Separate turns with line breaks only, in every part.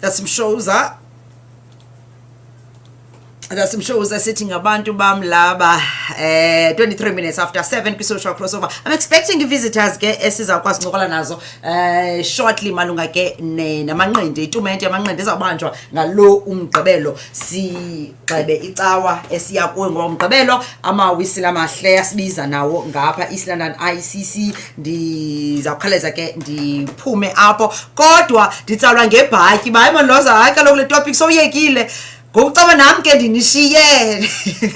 That's some shows up. There's some shows are sitting abantu bam laba 23 minutes after 7 kwi-social crossover. I'm expecting visitors ke esizakwazi ncokola nazo shortly malunga ke namanqindi itumente yamanqindi ezabanjwa ngalo umgqibelo sigqibe icawa esiya kuwe ngoba umgqibelo amawisile amahle asibiza nawo ngapha East London ICC. Ndizawukhaleza ke ndiphume apho kodwa nditsalwa ngebhatyi bayi Lhoza hayi kaloku le topic sowuyekile ngokucaba nami ke ndinishiye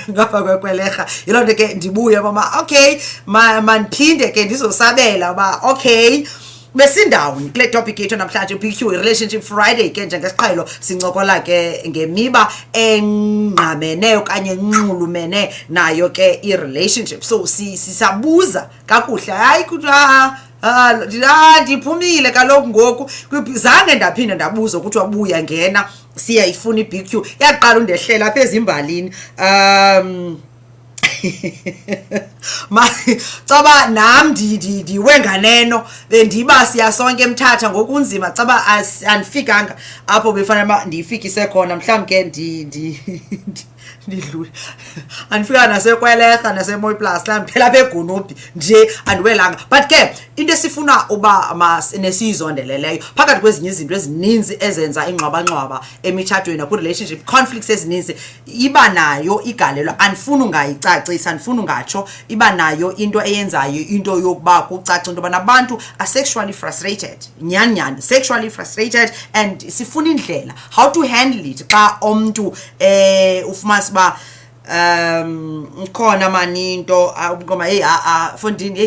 ngapha kwekwelerha yiloo nto ke ndibuye mama okay mandiphinde ke ndizosabela ba okay besindown kule topic yethu namhlanje PQ relationship Friday ke njengesiqhelo sincokola ke ngemiba engqamene okanye enxulumene nayo ke i-relationship. So sisabuza kakuhle hayi ndiphumile kaloku ngoku zange ndaphinda ndabuza ukuthi wabuya ngena siyayifuna iBQ yaqala undehlela apha ezimbalini caba nam ndiwenga neno bendiba siya sonke emthatha ngokunzima caba andifikanga apho befanele ndiyifikise khona mhlawumbe ke ndidlule andifika nasekwelerha naseMoy Plus la phela begunuphi nje andiwelanga but ke into esifuna uba nesizondeleleyo phakathi kwezinye izinto ezininzi ezenza ingxwabangxwaba emitshatweni ku relationship conflicts ezininzi iba nayo igalelo andifuna ungayicacisa andifuna ungatsho iba nayo into eyenzayo into yokuba kucaca into abantu are sexually frustrated nyanyani sexually frustrated and sifuna indlela how to handle it xa umuntu ufumana ba khona maninto ngoma hey fondini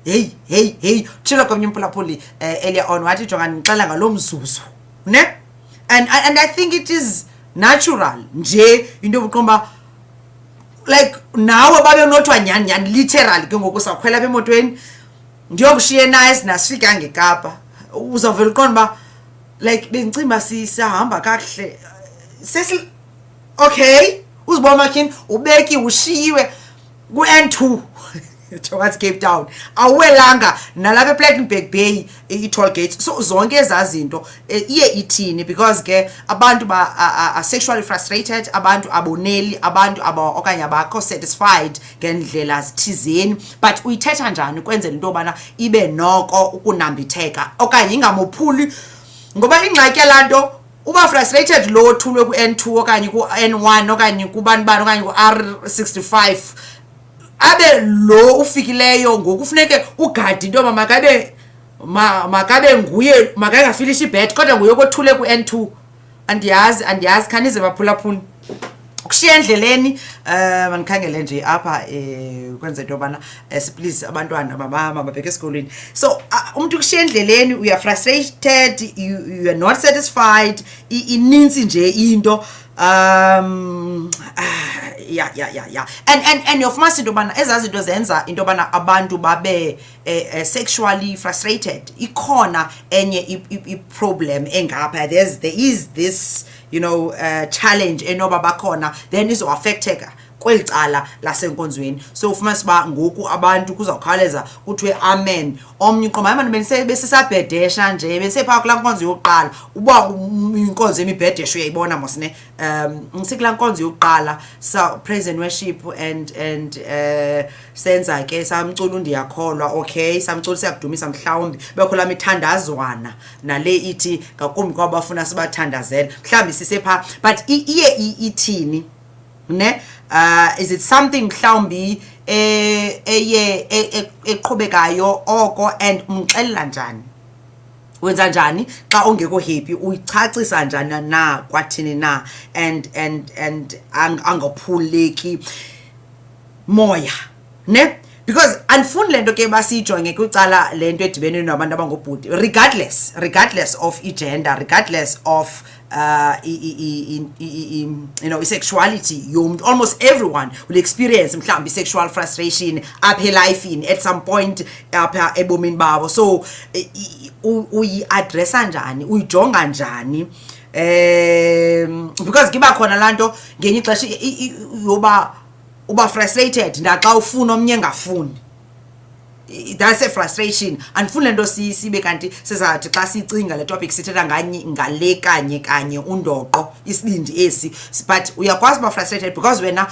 hey thina komnye umphulaphuli earlier on wathi jonga ngixela ngalomzuzu ne and I think it is natural nje into obuqomba like nawe babe nothwa nyani literally ke ngoku sakhwela emotweni ndiyokushiya nice nasifika ngeKapa uzavela uqonba like bengicimba sihamba kahle okay uzibona makini ubeki ushiyiwe ku N2 towards Cape Town awelanga nalapha ePlattenberg Bay i-toll gates. So zonke ezazinto iye ithini because ke abantu are sexually frustrated, abantu aboneli, abantu okanye abakho satisfied ngendlela zithizeni, but uyithetha njani kwenzela into bana ibe noko ukunambitheka okanye ingamophuli ngoba ingxaki yalanto uba frustrated lo thulwe ku N2 okanye ku N1 okanye kubanibani okanye ku R65 abe lo ufikileyo ngokufuneke ugadi into makabe nguye makangafinish ibet kodwa nguye kothule ku N2 andiyazi khanize baphulaphula ukushiya endleleni manikhangele nje apha kwenza into bana please abantwana mababheke esikolweni. So umuntu ukushiya endleleni you are frustrated, you are not satisfied, ininzi nje into yeah and yofumasa into bana ezazinto zenza into bana abantu babe sexually frustrated ikhona enye problem engapha there is this challenge enoba bakhona then izo affecteka kwelicala lasenkonzweni. So ufumana ba ngoku abantu kuzawukhaleza kuthiwe amen omnye uqoma abantu besisabhedesha nje besepha kula nkonzo yokuqala uba inkonzo emibhedesho uyayibona mosne ngisikula nkonzo yokuqala so praise and worship and senza ke samcula undiyakholwa okay samcula siyakudumisa mhlawumbi bekhola mithandazwana nale ithi ngakumbi kwabafuna sibathandazela mhlawumbi sisepha but iye ithini ne is it something mhlawumbi eqhubekayo oko and umxelela njani wenza njani xa ungekho happy uyichacisa njani na kwathini na and angaphuleki moya ne because andifuni lento ke basijonge kwicala lento edibene nabantu abangobhuti regardless of gender, regardless of sexuality. Almost everyone will experience mhlawumbi sexual frustration apha elifini at some point apha ebomini babo. So uyi-addressa njani, uyijonga njani because kiba khona lanto ngenye ixesha yoba uba frustrated ndaxa ufuna omnye engafuni that's a frustration andifuni lento sibe kanti sizathi xa sicinga le topic sithetha ngale kanye undoqo isibindi esi but uyakwazi ba frustrated because wena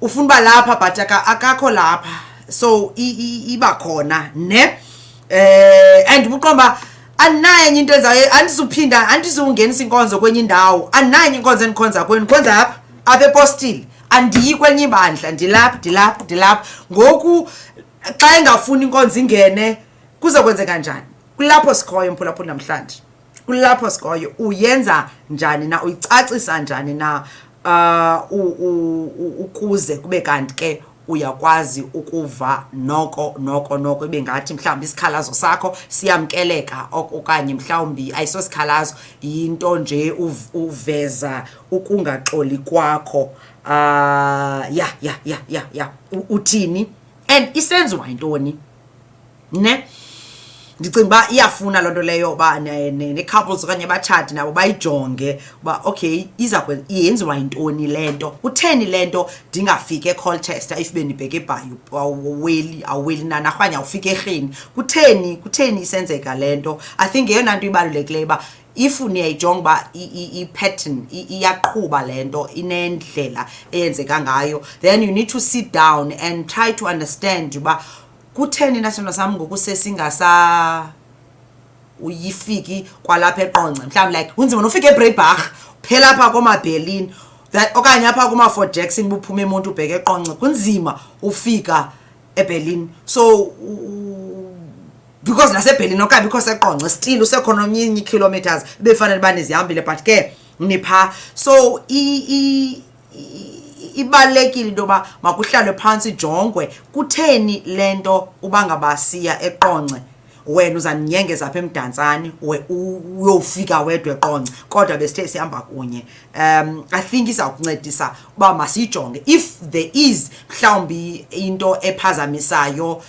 ufuna ba lapha but akakho lapha so iba khona ne and uqomba anaye into enzayo andizuphinda andizungenisa inkonzo kwenye indawo anaye inkonzo enikhonza kweni khonza apha epostile andiyi kwenye ibandla ndilapha ngoku xa engafuni inkonzo ingene kuzokwenzeka njani kulapho sikhoyo mphulaphula namhlanje kulapho sikhoyo uyenza njani na uyicacisa njani na ukuze kube kanti ke uyakwazi ukuva noko ibe ngathi mhlawumbi isikhalazo sakho siyamkeleka okanye mhlawumbi ayisosikhalazo into nje uveza ukungaxoli kwakho uthini and isenziwa intoni ne ndicinga ba iyafuna lonto leyo ba ne couples okanye abatshati nabo bayijonge ba okay iyenziwa intoni lento utheni lento ndingafike call tester if benibheke ebhayi aweli nana khanye awufike erheni kutheni isenzeka lento I think eyona nto ibalulekileyo ba if niyayijonga ba i-pattern iyaqhuba lento inendlela eyenzeka ngayo then you need to sit down and try to understand uba kutheni nasona sami ngokusesingasa uyifiki kwalapha eqonce mhlawumbe like kunzima nofika eBreyburg phela apha komaBerlin that okanye apha kuma-Fort Jackson buphuma emuntu ubheke eqonce kunzima ufika eBerlin so because naseBerlin okanye because eqonce still usekhona omnye kilometers befanele bani zihambile but ke nipha so ibalekile into ba makuhlalwe phansi jongwe kutheni lento ubangabasiya eqonce wena uzaninyengeza apha emdantsane uyofika wedwa eqonce kodwa besithe sihamba kunye I think izawukuncedisa uba masijonge if there is mhlawumbi into ephazamisayo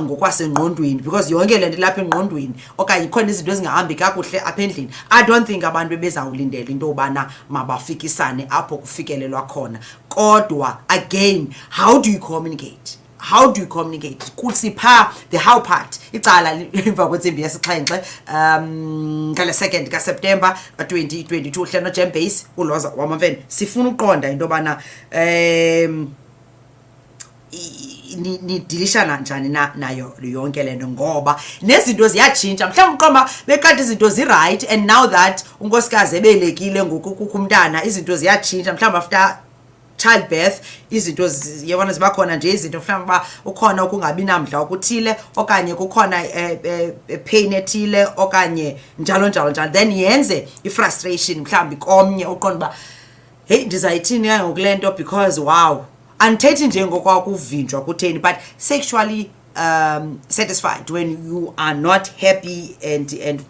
ngokwasengqondweni because yonke lento lapha engqondweni okanye ikhona izinto ezingahambi kakuhle apha endlini I don't think abantu bezawulindela into obana mabafikisane apho kufikelelwa khona kodwa again how do you communicate kusipha the how part icala emva kwentsimbi yesixhenxe ngale 2nd kaSeptember ka2022 hlelo Jam Base uLhoza WamaMfene sifuna uqonda into bana nidilishana njani nayo yonke lento ngoba nezinto ziyatshintsha mhlawumbe uqoma bekade izinto right and now that unkosikazi ebelekile ngokukho umntana izinto ziyatshintsha mhlawumbe after childbirth izinto yabona ziba khona nje izinto mhlawumbe ba ukhona ukungabi namdla ukuthile okanye kukhona pain ethile okanye njalo then yenze ifrustration mhlawumbe komnye uqonda ba hey ndizayithini ngokulento because wow andithethi nje ngokwakuvinjwa kutheni but sexually satisfied when you are not happy and and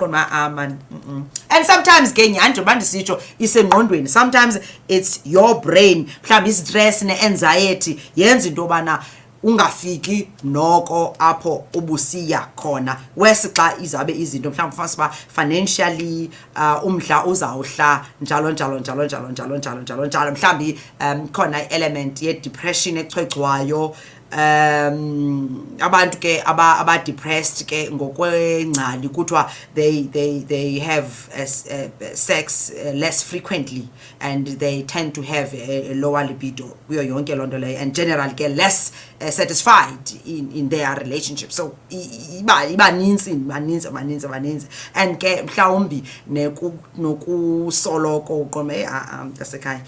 sometimes ke nyanje bandisitsho isengqondweni sometimes it's your brain mhlawumbe stress ne anxiety yenza into bana ungafiki noko apho ubusiya khona wesixa izabe izinto mhlawumbe fasiba financially umdla uzawuhla njalo mhlawumbe khona element ye depression echwechwayo abantu ke aba depressed ke ngokwengcali kuthiwa they have sex less frequently and they tend to have a lower libido kuyo yonke lonto leyo and generally ke less satisfied in their relationship so iba ninzi and ke mhlawumbi nokusoloko uqome ngasekhaya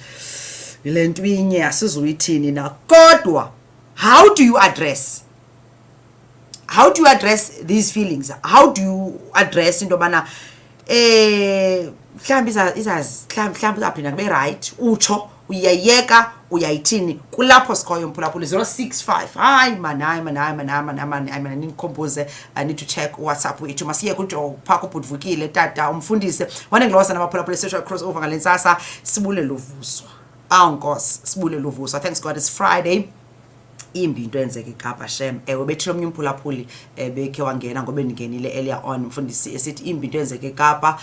lento inye asizuyithini na kodwa how do you address these feelings how do you address into bana mhlawumbi mhlawumbi aphinda kube right utsho uyayeka uyayithini kulapho sikhoyo mphulaphula 065 hayi mana ningikhompoze I need to check WhatsApp wethu masiye kunto phaka ubudvukile tata umfundise wane ngilosa nabaphulaphula social crossover ngalensasa sibule lovuswa awunkosi sibule lovuswa thanks God it's Friday imbi into enzeke eKapa shem bethi omnye umphulaphuli bekhe wangena ngoba ningenile earlier on mfundisi esithi imbi into enzeke eKapa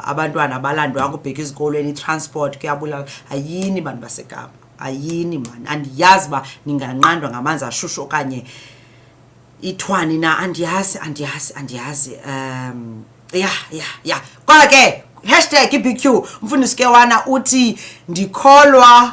abantwana abalandwa ngobheka izikolweni transport kuyabulala ayini bantu baseKapa ayini man andiyazi ba ninganqandwa ngamanzi ashushu okanye ithwani na andiyazi yeah kwake #BQ Mfundisi ke wana uthi ndikholwa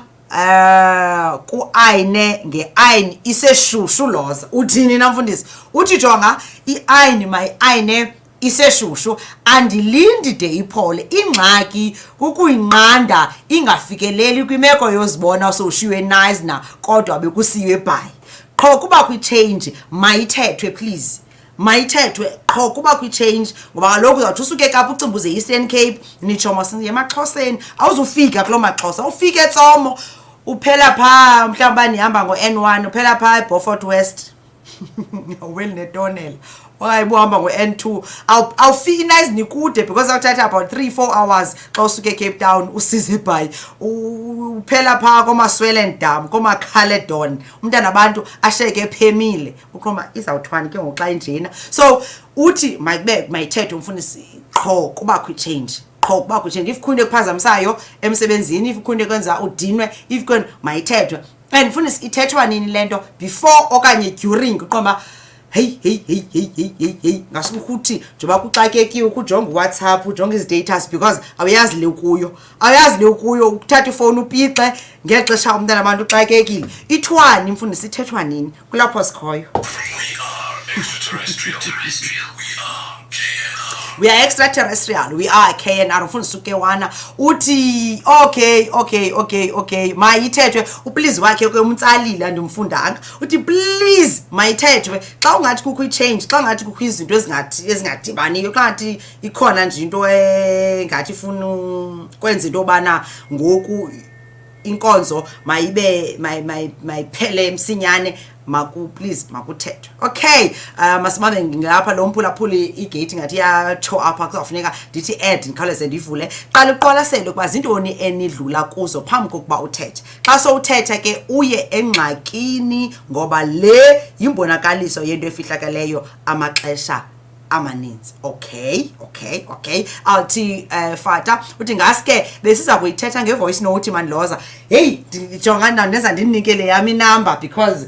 ku-ayine nge-ayini iseshushu Lhoza. Uthini na Mfundisi? Uthi jonga i-ayini mayi-ayine iseshushu andilindi de iphole. Ingxaki kukuyinqanda ingafikeleli kwimeko yozibona sowushiywe nice na kodwa bekusiwe ebhayi. Qho kuba kwi-change mayithethwe please, mayithethwe qho kuba kwi-change ngoba kaloku uzawuthi usuke Kapa ucimbuze Eastern Cape nitsho masinye emaXhoseni awuzufika kulo maXhosa, ufike eTsomo uphela phaa mhlawumbi nihamba ngo-N1 uphela phaa eBeaufort West well netonela okanye buhamba ngo-N2 awufiki nice nikude because awuthatha about 3-4 hours xa usuke Cape Town usize ebhayi uphela phaa komaSwellend Dam komaCaledon umntana abantu asheke ephemile uqoma izawuthwani ke ngoxa injena. So uthi mayithethwe Mfundisi qho kuba kwi-change qho kuba kwi-change if kukhunye kuphazamisayo emsebenzini if kukhunye kwenza udinwe if kukhunye mayithethwe. And Mfundisi ithethwa nini lento before okanye during uqoma hey ngasuku uthi njoba kuxakekiwe ukujonga uWhatsApp ujonga istatus because awuyazi le kuyo ukuthatha ifone upixe ngexesha umntana abantu uxakekile. Ithwani Mfundisi ithethwa nini kulapho sikhoyo? We are extraterrestrial. We are KNR. Mfundisi uke wana uthi okay mayithethwe. Uplease wakhe ke umtsalile andimfundanga uthi please mayithethwe xa ungathi kukho i-change, xa ungathi kukho izinto ezingadibaniyo, xa ngathi ikhona nje into engathi ifuna kwenza into bana ngoku inkonzo mayiphele emsinyane please makuthethwe. Okay, masimabe ngilapha lo mphulaphuli igate ngathi yatsho apha kuzafuneka ndithi add ndikhawuleze ndivule. Qala uqwalasele ukuba zintoni enidlula kuzo phambi kokuba uthethe. Xa sowuthethe ke uye engxakini ngoba le yimbonakaliso yento efihlakeleyo amaxesha amaninzi. Okay awuthi Fata uthi ngaske besiza kuyithetha ngevoice note man Lhoza. Hey jonga ndenza ndinikele yami number because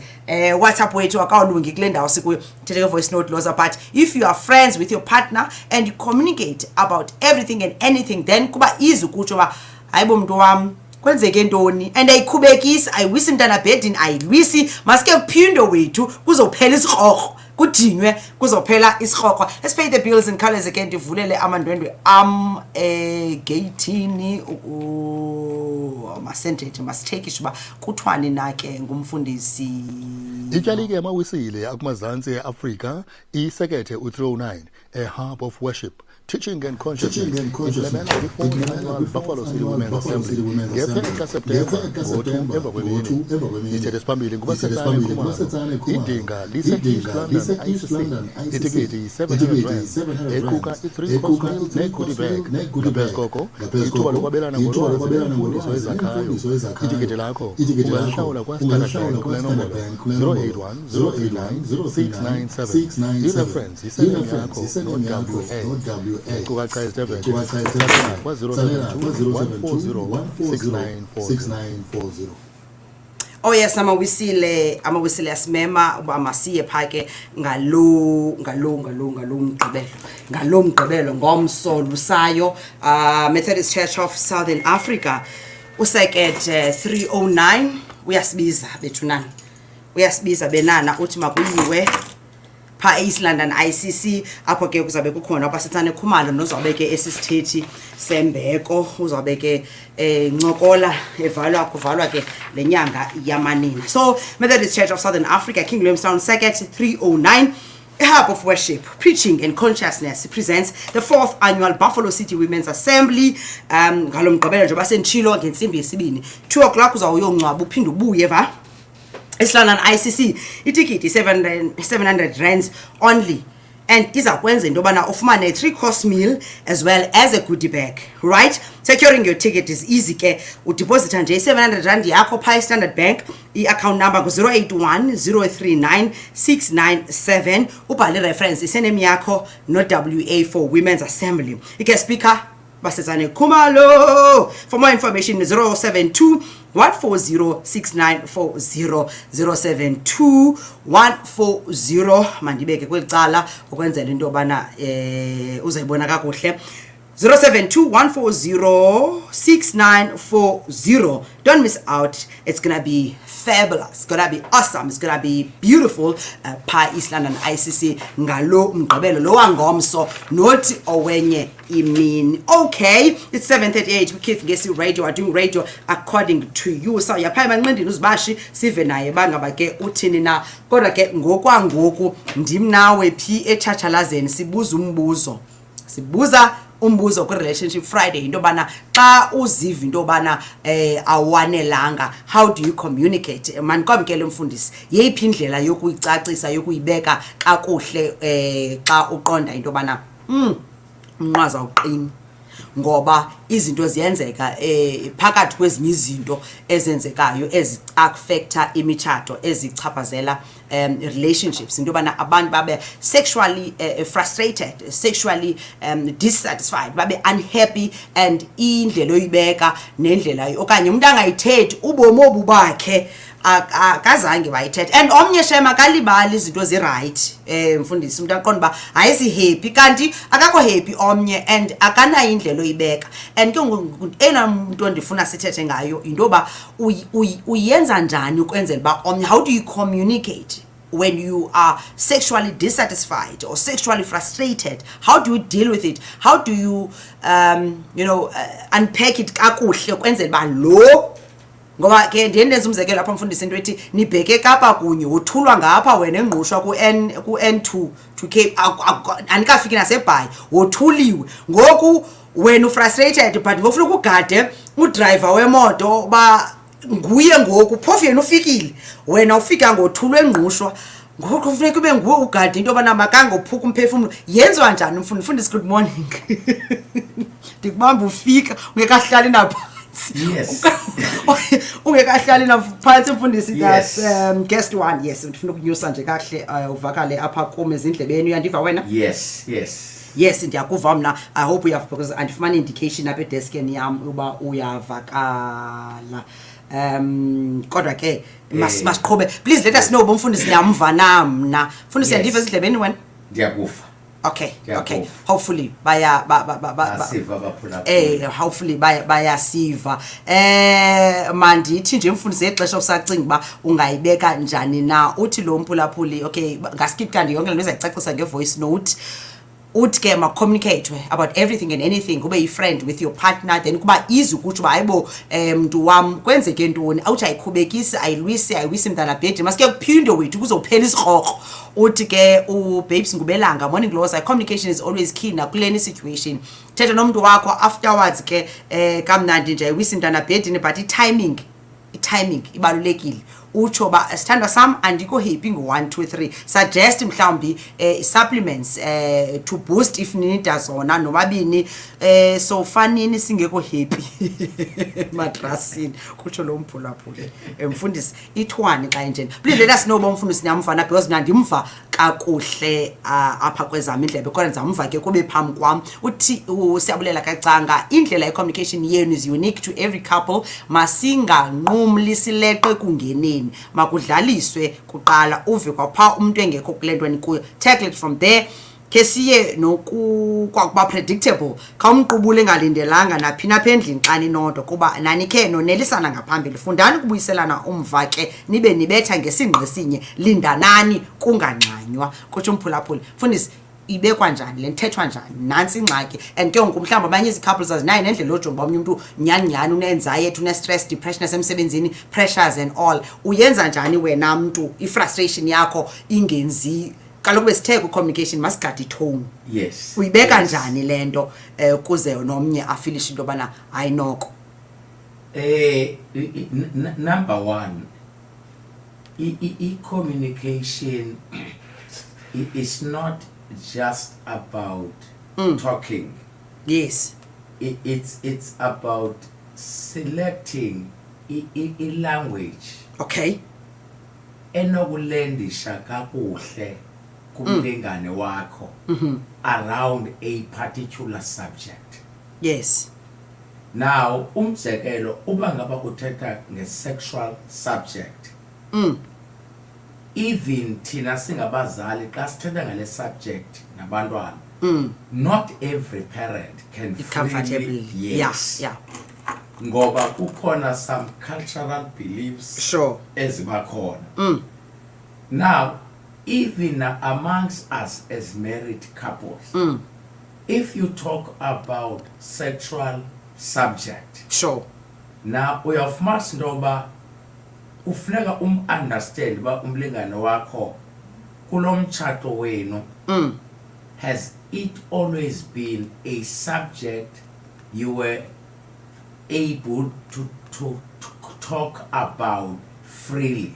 WhatsApp wethu akawulungi kule ndawo sikuyo thethe ngevoice note Lhoza. But if you are friends with your partner and you communicate about everything and anything then kuba easy ukutsho ba hayibo mntu wam kwenzeke ntoni and ayikhubekisi ayiwisi mntana bedini ayilwisi maske kuphindo wethu kuzophela isikrokro kudinwe kuzophela isikrokro. Let's pay the bills and colors again ndivulele amandwendwe gateini masithethe uba kuthwani na ke ngumfundisi.
Ityalike emawisile akumazantsi eAfrika isekethe u309 a hub of worship teaching and consciousness in Buffalo City Women's Assembly ngephe September ngo-2 kwemini ithethe phambili kuba setsane idinga lise London ICC itikiti yi-700 equka i-3 course meal ne-goodie bag ngaphezu ithuba lokwabelana ngolwazi nemfundiso ezakhayo. Itikiti lakho ungahlawula kwa-Standard Bank kule nombolo 081 089 697 i-reference isendeni yakho no-WA kukaXha Durban kwa 072 140
Oh yes, amawisile asimema uba masiye phake ngalo mgqibelo ngomso lusayo Methodist Church of Southern Africa usekethe 309 uyasibiza bethunana uyasibiza benana uthi makuyiwe pha East London ICC apho ke kuzabe kukhona abasethane khumalo nozawubeke esisithethi sembeko uzawubeke ncokola kuvalwa ke lenyanga yamanina. So Methodist Church of Southern Africa King Williamstown Circuit 309 a hub of worship, preaching and consciousness presents the 4th annual Buffalo City Women's Assembly ngalo mgqibelo nje basentshilo ngensimbi yesibini 2 o'clock uzawuyongcwaba uphinde ubuye va East London ICC. Itikiti 700 rands only and izakwenza into bana ufumane a 3-course meal as well as a goodie bag. Right, securing your ticket is easy ke udeposit nje 700 rand yakho pha Standard Bank i-account number ngo-081 039 697 ubhale reference isename yakho no WA for Women's Assembly. Ike speaker Basezane Khumalo. For more information 072 140 6940 072 140 mandibeke kwecala ukwenzela into bana uzayibona kakuhle 072 140 6940. Don't miss out. It's gonna be fabulous. It's gonna be awesome. It's gonna be beautiful. Pa East London ICC ngalo mgqibelo lo wangomso not owenye imini. Okay, it's 7:38. We keep getting radio. We're doing radio according to you. So yapha emanqindini uzibashi sive naye bangaba ke uthini na. Kodwa ke ngokwangoku ndim nawe phi echatshalazeni sibuza umbuzo. Sibuza umbuzo ku relationship Friday into bana xa uziva into bana awanelanga, how do you communicate? Man kwamkele mfundisi yeyiphi indlela yokuyicacisa yokuyibeka kakuhle xa uqonda into bana umnqwaza uqini, ngoba izinto ziyenzeka phakathi kwezinye izinto ezenzekayo eziaffecta imitshato ezichaphazela relationships into bana abantu babe sexually frustrated, sexually dissatisfied, babe unhappy, and indlela oyibeka nendlela okanye umuntu angayithethi ubomi obu bakhe akazange bayithethe. And omnye shema kalibali izinto zi-right mfundisi umuntu aqonda ba ayisi happy kanti akakho happy omnye and akanayo indlela oyibeka. And ke ena umuntu ondifuna sithethe ngayo into ba uyenza njani ukwenzela ba omnye, how do you communicate when you are sexually dissatisfied or sexually frustrated? How do you deal with it? How do you unpack it kakuhle kwenzela ba lo ngoba ke ndiyenza umzekelo lapha mfundisi into ethi nibheke Kapa kunye wothulwa ngapha wena engqushwa ku N2 to Cape anikafiki naseBhayi wothuliwe ngoku wena ufrustrated but ngofuna ukugade udriver wemoto ba nguye ngoku phofu yena ufikile wena ufika ngothulwe engqushwa ngoku kufuneka kube nguwe ugade into bana makanga uphuka umphefumulo. Yenziwa njani mfundisi? Good morning. Ndikubamba ufika ungekahlali napha.
Yes.
Ungekahlali naphansi mfundisi. That's guest one. Yes, ndifuna ukunyusa nje kahle uvakale apha kume ezindlebeni. Uyandiva wena? Yes, ndiyakuva mna. I hope you have, because andifumana indication apha edeskeni yam uba uyavakala. Kodwa ke masiqhube. Please let us know bomfundisi nyamva namna. Mfundisi yandiva ezindlebeni wena?
Ndiyakuva.
Okay. Hopefully baya hopefully baya siva. Mandithi nje mfundisi exesha usacinga ba ungayibeka njani na. Uthi lo mpulaphuli okay ngaskip kanti yonke lento ezayicacisa ngevoice note. Uthi ke ma communicate about everything and anything, kube yi-friend with your partner, then kuba easy ukuthi uba hayibo mntu wam kwenzeke ntoni, awuthi ayikhubekisi ayiwisi mntana bhedi masike kuphinde wethu kuzophela isikrokro. Uthi ke babes ngubelanga morning Lhoza, communication is always key na kuleni situation. Thetha nomntu wakho afterwards ke kamnandi nje ayiwisi mntana bhedini but i-timing ibalulekile. Utsho ba sithandwa sam andikho happy ngo1 2 3 suggest mhlawumbi supplements to boost if need zona nobabini so fanini singekho happy madrasini kutsho lo mphulaphule mfundisi ithwani xa enjena. Please let us know bomfundisi nyamfana because mna ndimva kakuhle apha kwezami indlebe kodwa ndizamva ke kube phambi kwam. Uthi siyabulela kacanga indlela ye-communication yenu is unique to every couple, masinganqumli sileqe kungeneni, makudlaliswe kuqala uve kwapha umuntu engekho kulento enikuyo, tackle it from there. Kesiye nokuba predictable khawumqubule engalindelanga naphi napha endlini xa ninodwa kuba nanikhe nonelisana ngaphambili. Fundani ukubuyiselana umva ke nibe nibetha ngesingqi sinye, lindanani kungangxanywa. Kutsho umphulaphuli mfundisi ibekwa njani le nthethwa njani nansi ingxaki. And ke ngoku mhlawumbi abanye izi-couples azinayo nendlela ojonga omnye umuntu nyani une-anxiety une-stress depression esemsebenzini pressures and all. Uyenza njani wena mntu i-frustration yakho ingenzi kaloku besithe ku-communication masigade itone?
Yes.
Uyibeka njani le nto kuze nomnye afilishe into yobana ayinoko?
Number one, communication is not just about talking.
Yes.
It's about selecting a language.
Okay.
Enokulendisha kakuhle kumlingane wakho around a particular subject.
Yes.
Now umzekelo uba ngaba uthetha nge-sexual subject, even thina singabazali xa sithetha ngale subject nabantwana, not every parent can
Comfortably.
yes,
Yeah.
ngoba kukhona some cultural beliefs
Sure.
ezibakhona. Now even amongst us as married couples, if you talk about sexual subject,
Sure.
now uyafumanisa into yoba kufuneka understand uba umlingane wakho kulo mtshato wenu, has it always been a subject you were able to talk about freely?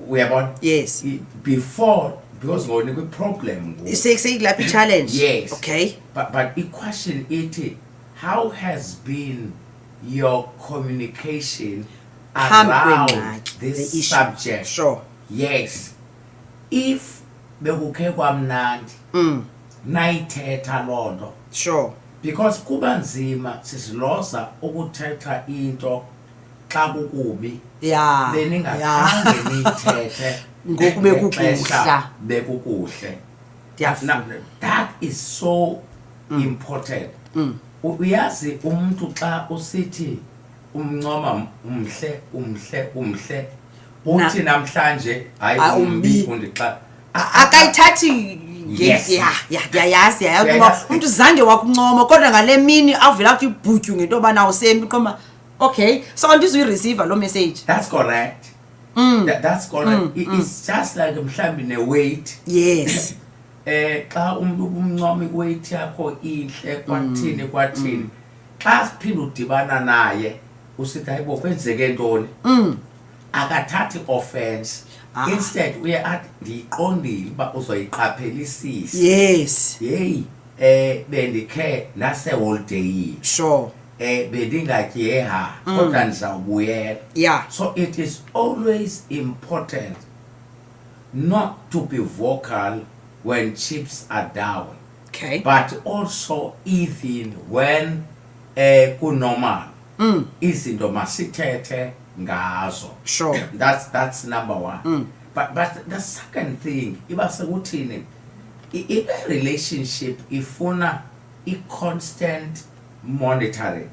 Uyabona?
Yes.
Before, because ngoku problem.
You say like a challenge.
Yes.
Okay.
But the question is, how has been your communication around this
the issue.
subject?
Sure.
Yes. If bekukhe kwamnandi nayithetha loo nto,
Sure.
because kuba nzima sisiloza ukuthetha into xa kukubi,
Yeah.
beningakhange niyithethe
Ngoku
ngexesha bekukuhle.
Yeah.
Now, that is so important. Uyazi umuntu xa usithi umncoma umhle uthi namhlanje hayi umbi undixa
akayithathi
Yes.
yayazi umuntu zange wakuncoma kodwa ngale mini avela kuthi ibhutyu ngento yoba nawo sembi qoma okay so andizuyireceive lo message.
That's correct. That's correct. It's just like mhlambi ne-weight.
Yes.
Xa umuntu umncoma i-weight yakho inhle kwathini xa siphinde udibana naye usithi hayibo kwenzeke ntoni, akathathi offense. Instead uye athi ndiyiqondile uba uzoyiqaphelisisa.
Yes.
Yeyi bendikhe naseholideyini,
Sure.
bendingatyeha kodwa ndizawubuyela.
Yeah.
So it is always important not to be vocal when chips are down,
Okay.
but also even when kunormal, izinto masithethe ngazo.
Sure.
That's number one. But the second thing, iba sekuthini, if a relationship ifuna i-constant monitoring.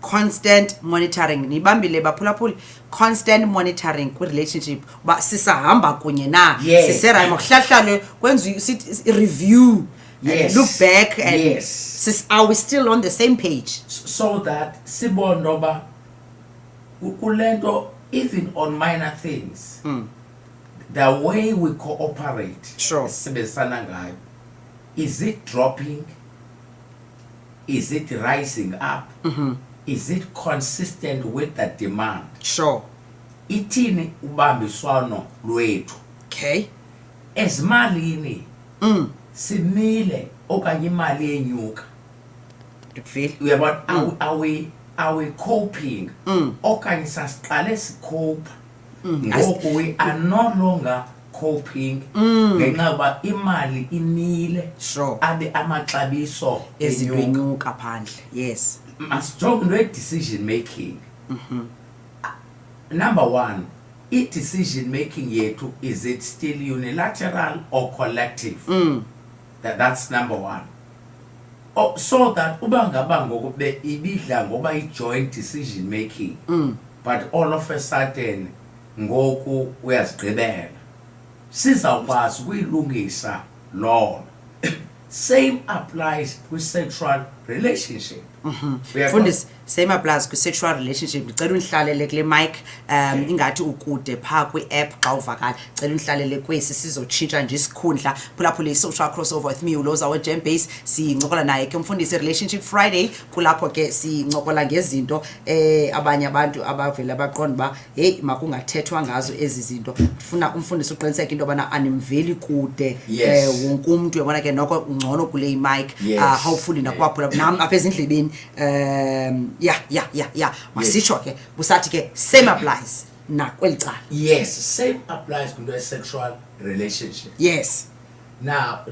Constant monitoring nibambile baphulaphuli constant monitoring kwi-relationship uba sisahamba kunye na
Yes.
siserayima kuhlahlale kwenziwe sithi review
Yes.
and look back and
Yes.
are we still on the same page?
So that sibone noba kulento, even on minor things, the way we cooperate,
Sure.
sibesana ngayo, is it dropping, is it rising up, is it consistent with the demand?
Sure.
Ithini ubambiswano lwethu?
Okay.
Ezimalini simile okanye imali yenyuka,
Ndikufile.
uyabona, are we coping okanye sasiqale sicope ngoku we are no longer coping ngenxa yoba imali inile,
Sure.
abe amaxabiso
Ezinto
enyuka.
enyuka phandle. Yes.
Masijonge into decision making. Number one, decision making yethu, is it still unilateral or collective? That's number one. Oh, so that uba ngaba ngoku ibidla ngoba i-joint decision making, but all of a sudden ngoku uyazigqibela, sizawukwazi ukuyilungisa loo. Same applies with sexual relationship.
Fundisi same applies kwi-sexual relationship. Ndicela undihlalele kule mic ingathi ukude phaa kwi-app xa uvakala. Ndicela undihlalele kwesi sizotshintsha nje isikhundla phulaphula i-social crossover with me uLhoza WamaMfene. Sincokola naye ke umfundisi relationship Friday, kulapho ke sincokola ngezinto abanye abantu abavela baqonda uba heyi makungathethwa ngazo ezi zinto. Ndifuna umfundisi uqiniseke into yobana animveli kude wonke umntu uyabona ke noko ungcono kule mic. Hopefully nakwaphula nam apha ezindlebeni masitsho ke busathi ke same applies nakweli cala.
Yes, same applies to a sexual relationship.
Yes.
Now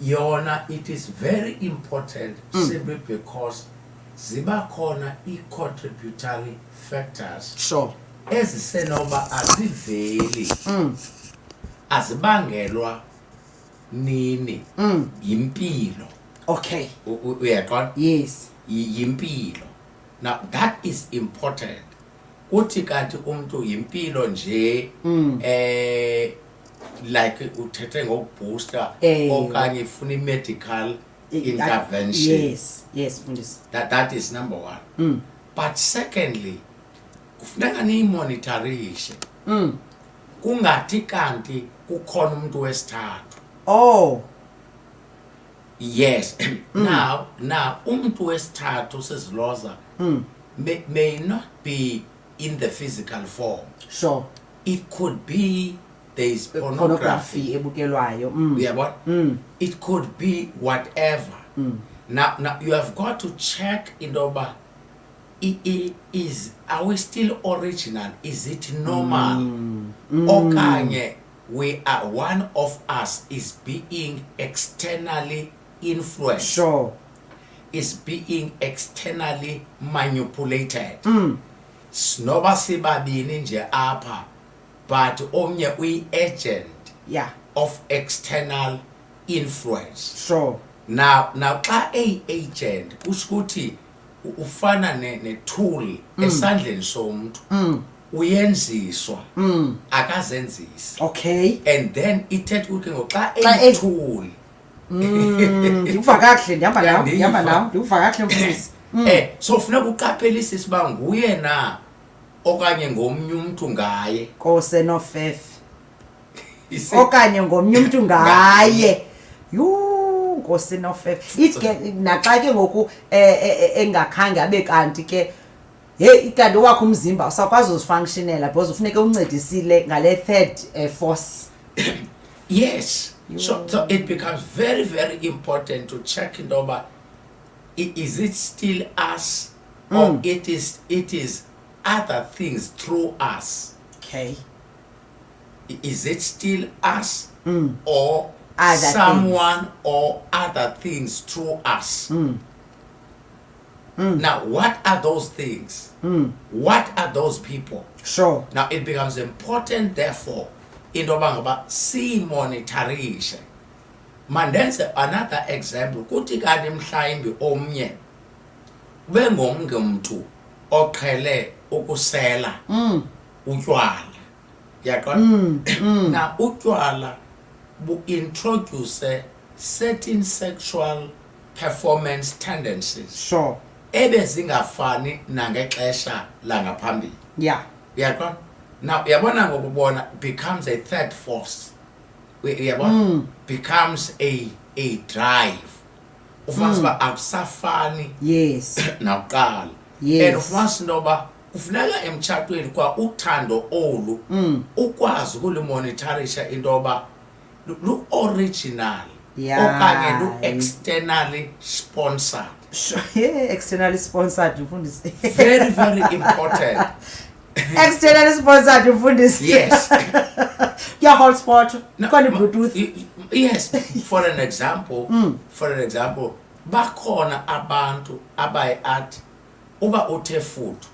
yona it is very important simply because ziba khona i-contributory factors
Sure.
ezisenoba aziveli azibangelwa nini yimpilo.
Okay.
Uyaqonda?
Yes.
Yimpilo. Now that is important. Uthi kanti umuntu yimpilo nje like uthethe ngokubooster okanye ifuna i-medical intervention.
Yes, Fundisi.
That is number one. But secondly, kufuneka niyimonitorishe. Kungathi kanti kukhona umuntu wesithathu.
Oh.
Yes. Now umuntu wesithathu sesiloza may not be in the physical form.
Sure.
It could be there is pornography.
Ebukelwayo.
Yeah, what? It could be whatever. Now you have got to check indoba. Are we still original? Is it normal? Okanye one of us is being externally influenced.
Sure.
Is being externally manipulated. Snoba sibabini nje apha, but omnye uyi-agent of external influence.
Sure.
Now xa agent kusho ukuthi ufana ne-tool esandleni somuntu uyenziswa akazenzisi.
Okay.
And then ithetha ukuthi ngoxa eyi-tool
ndikuva kahle ndihamba nawo ndikuva kahle mfundisi.
So funeka uqaphelise siba nguye na okanye ngomnye umuntu ngaye
Kose nofefe okanye ngomnye umuntu ngaye. Yuu Nkosi nofefe. Ithi ke naxa ke ngoku engakhange abe kanti ke ikanti wakho umzimba usakwazi uzifunctionela because ufuneka uncedisile ngale third force.
Yes. So it becomes very, very important to check indoba is it still us or it is other things through us.
Okay.
Is it still us or
Other
someone
things.
or other things through us? Now, what are those things? What are those people?
Sure.
Now, it becomes important, therefore, indoba ngaba simonitorishe. Mandenze another example. Kuthi kanti mhlawumbi omnye bengomnye umuntu oqhele ukusela utywala. Yaqonda? Now utywala bu introduce certain sexual performance tendencies.
Sure.
Ebezingafani nangexesha langaphambili.
Yeah.
Yaqonda? Now yabona ngokubona becomes a third force. Becomes a drive. Ufumanisa akusafani.
Yes.
Nakuqala.
Yes.
And ufumanisa intoba kufuneka emtshatweni kwa uthando olu ukwazi ukulimonitorisha intoba lu original okanye lu externally sponsored.
Sure. Yeah, externally sponsored mfundisi.
Very, very important.
Externally sponsored mfundisi.
Yes.
Your hotspot. Koni Bluetooth.
Yes. For an example, bakhona abantu abayi-art uba uthe futhi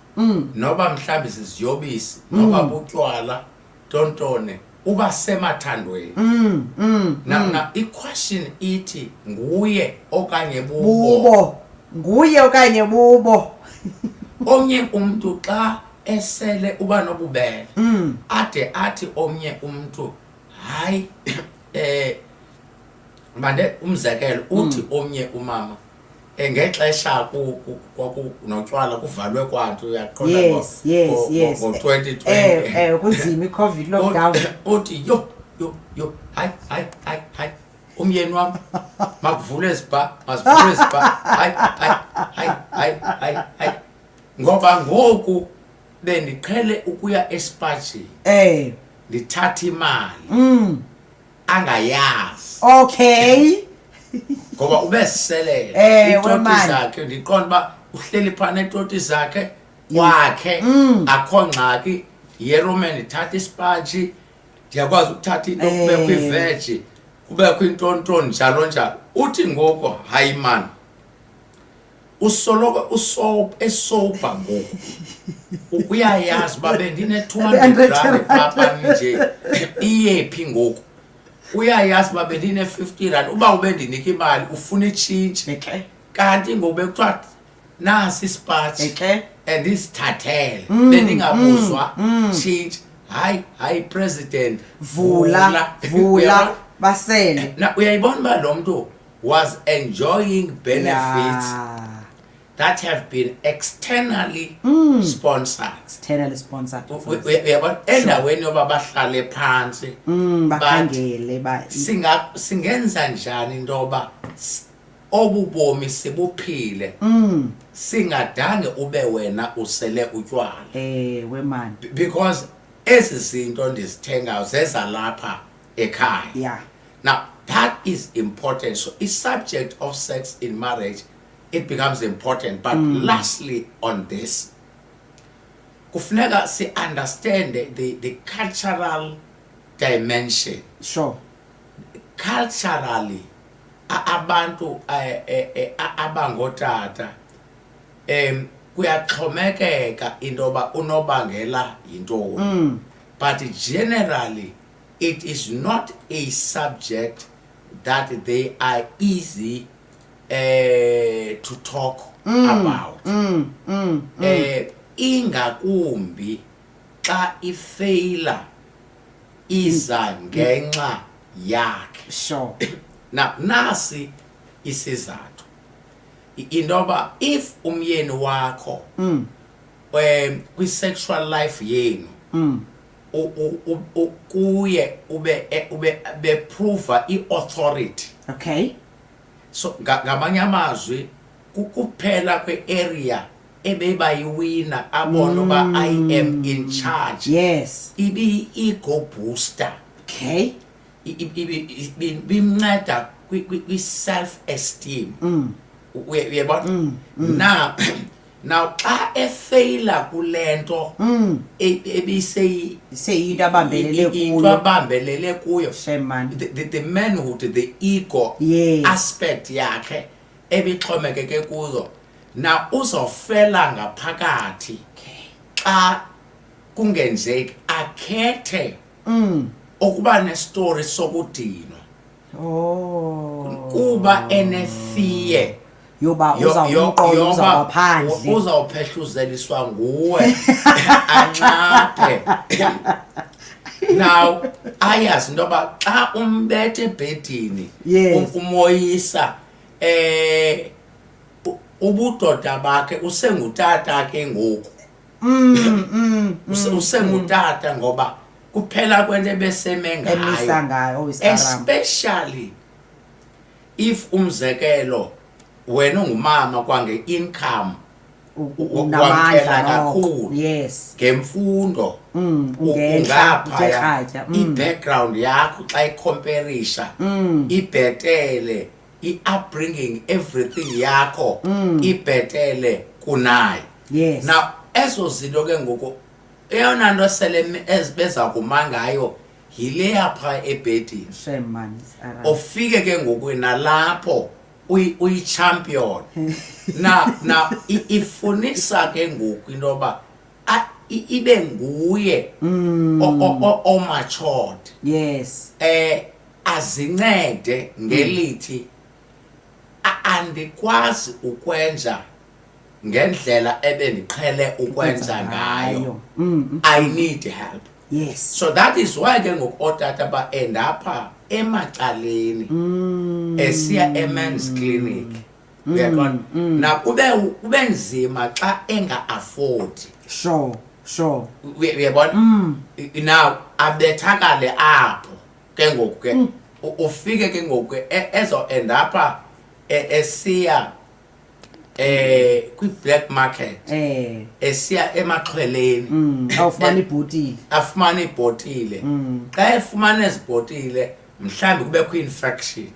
noba mhlambi siziyobisi noba butywala tontone uba semathandweni. Now i-question ithi nguye okanye bubo.
Nguye okanye bubo.
Omnye umuntu xa esele uba nobubele ade athi omnye umuntu hayi manje umzekelo uthi omnye umama ngexesha notywala kuvalwe kwantu uyaqonda
Yes.
ngo-2020
kunzima i-COVID lockdown.
uthi yo hayi umyeni wami makuvule ezibha hayi ngoba ngoku bendiqhele ukuya espatshini ndithatha imali angayazi.
Okay.
Ngoba ubesiselele itoti
wemali.
zakhe ndiqonda uba uhleli phana itoti zakhe wakhe akho ngxaki yeroman ndithatha isipatshi ndiyakwazi ukuthatha into kubekho iveji kubekho intonton njalo njalo uthi ngoko hayi man usoloko esoba ngoku uyayazi babe ndine 200 rand papa nje iyephi ngoku uyayazi babe ndine 50 rand uba ube ndinika imali ufuna ichange kanti ngobe kuthiwa nasi isipatch and isithathele bendingabuzwa change hayi president
vula basele
na uyayibona ba lo muntu was enjoying benefits that have been externally sponsored uyabona endaweni yoba bahlale phansi
bakhangele
singenza njani intoba obubomi sibuphile singadange ube wena usele utywala
man
because ezi zinto ndizithengayo zeza lapha ekhaya now that is important. So the subject of sex in marriage, it becomes important. But lastly on this, kufuneka si understand the cultural dimension.
Sure.
Culturally, abantu abangotata kuyaxhomekeka intoba unobangela yintoni. But generally it is not a subject that they are easy to talk about. Ingakumbi xa ifeyila iza ngenxa yakhe.
Sure.
Now nasi isizathu intoba if umyeni wakho kwi sexual life yenu kuye ube prove i-authority.
Okay.
So ngamanye amazwi kukuphela kwe-area ebebayiwina abona uba I am in charge.
Yes.
Ibi ego booster.
Okay.
Bimnceda kwi-self esteem. Uyabona? Now xa efeyila kulento
ebiseyinto abambelele kuyo
the manhood, the ego aspect yakhe ebixhomekeke kuzo na uzofela ngaphakathi xa kungenzeki akhethe okuba nestory sokudinwa kuba enefear
yoba
uzawuphehluzeliswa nguwe anxaphe. Now ayazi intoba xa umbethe ebhedini umoyisa ubudoda bakhe usengutata ke ngoku usengutata ngoba kuphela kwento ebeseme ngayo, especially if umzekelo wena ungumama kwange income wamkela kakhulu ngemfundo ungaphaya i-background yakho xa ikomperisha ibhetele i-upbringing everything yakho ibhetele kunayo. Now ezo zinto ke ngoku eyona nto sele ezibeza kumangayo yile yapha ebhedini ufike ke ngoku nalapho uyi-champion na ifunisa ke ngoku intoba ibe nguye o-matured. Azincede ngelithi andikwazi ukwenza ngendlela ebendiqhele ukwenza ngayo, I need help. So that is why ke ngoku otata ba end apha emacaleni esiya e-men's clinic. Uyaqonda? Na kube nzima xa enga-afford.
Sure.
Uyabona? Now abethakale apho ke ngoku ke ufike ke ngoku ezo end apha esiya kwi-black market esiya emaxhweleni afumana ibhotile xa efumana ezibhotile mhlawumbi kubekho infection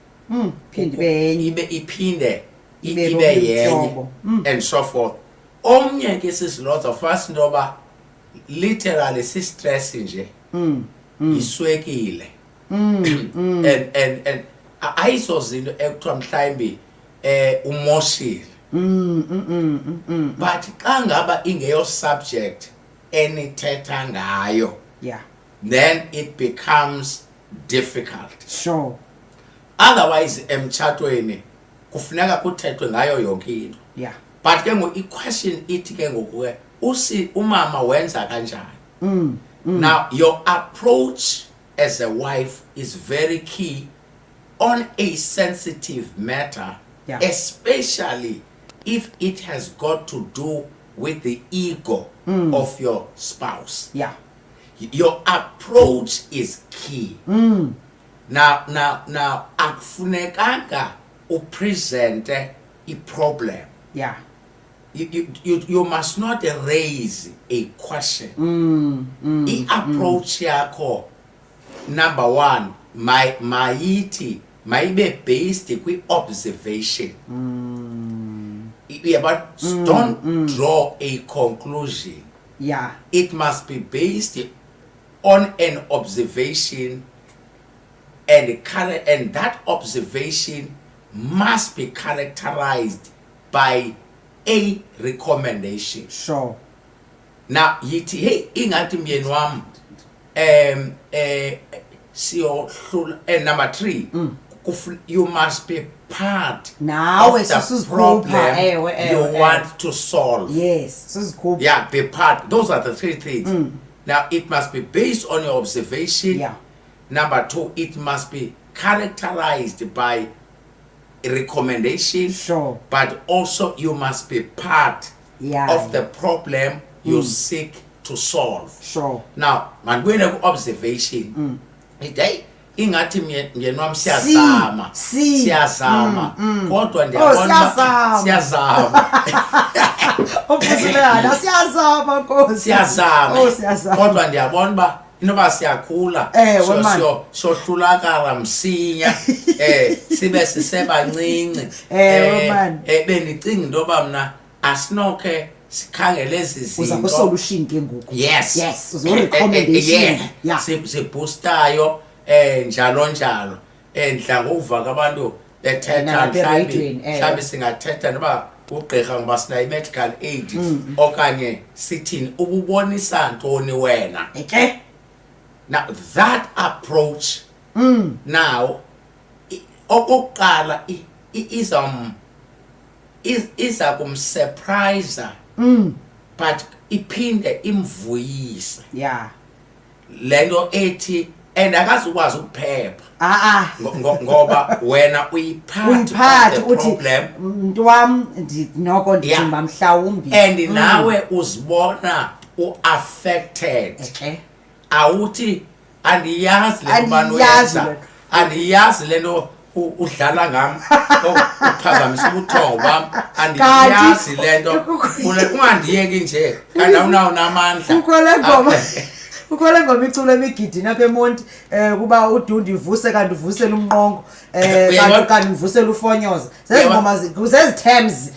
iphinde ibe yenye and so forth. Omnye ke sisiloza first intoba literally si-stress nje iswekile and ayizozinto ekuthiwa mhlawumbi umoshile but xa ngaba ingeyo subject enithetha ngayo
Yeah.
then it becomes difficult.
Sure.
Otherwise emtshatweni kufuneka kuthethwe ngayo yonke into.
Yeah.
But ke ngoku i-question ithi ke ngoku ke umama wenza kanjani. Now your approach as a wife is very key on a sensitive matter,
Yeah.
especially if it has got to do with the ego of your spouse.
Yeah.
Your approach is key. Now akufunekanga upresente i-problem.
Yeah.
You must not raise a question. I-approach yakho number one mayibe based kwi-observation. Yeah, but don't draw a conclusion.
Yeah.
It must be based on an observation, and that observation must be characterized by a recommendation.
Sure.
Now yithi hey ingathi myeni wami siyohlula number 3 you must be part
Now
of the problem you want to solve.
Yes. Sizikhupha.
Yeah, be part. Those are the 3 things. Now it must be based on your observation.
Yeah.
Number 2, it must be characterized by a recommendation.
Sure.
But also you must be part
Yeah.
of the problem you seek to solve.
Sure.
Now, mandwene ku observation. Iday ingathi myeni wami siyazama. Siyazama. Kodwa ndiyabona siyazama.
Ophosela siyazama Nkosi.
Siyazama. Kodwa ndiyabona ba inoba siyakhula sohlulakala msinya sibe sisebancinci bendicinga into yoba mna asinokhe sikhangele ezi zinto
uza ku-solution ke ngoku.
yes
uzo-recommendation. Yeah.
sibhustayo njalo njalo ndidla ngokuva abantu bethetha mhlawumbi singathetha noba ugqirha ngoba sinayo i-medical aid okanye sithini ububonisa ntoni wena.
Okay.
Now that approach now okokuqala iza kumsurpriser but iphinde imvuyisa.
Yeah.
Lento ethi and akazukwazi ukuphepha ngoba wena
uyiphathi
problem
mntu wam noko ndicinga mhlawumbi
and nawe uzibona u-affected.
Okay.
Awuthi andiyazi le mbani wenza andiyazi lento udlala ngam uphazamisa ubuthongo bam andiyazi lento ungandiyeki nje kanti awunawo namandla.
ukhole ngoma iculo emigidini apha eMonti kuba uDundi ivuse kanti uvusela umnqongo kanti uvusela ufonyoza zezingoma zezi-terms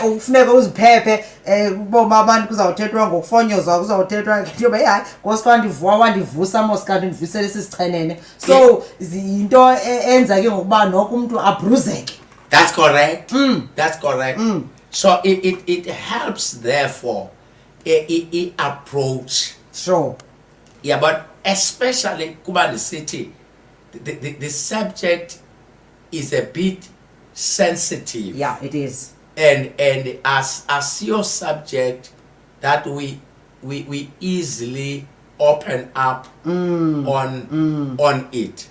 ufuneka uziphephe kuboma abantu kuzawuthethwa ngokufonyozwa kuzawuthethwa into yoba hayi ngosikanti wandivusa mos kanti ndivusela esisichenene so yinto enza ke ngokuba noko umntu abruzeke.
That's correct. That's correct. So it helps therefore approach.
Sure.
Yeah, but especially kuba ndisithi the subject is a bit sensitive.
Yeah, it is.
And as your subject that we easily open up on it.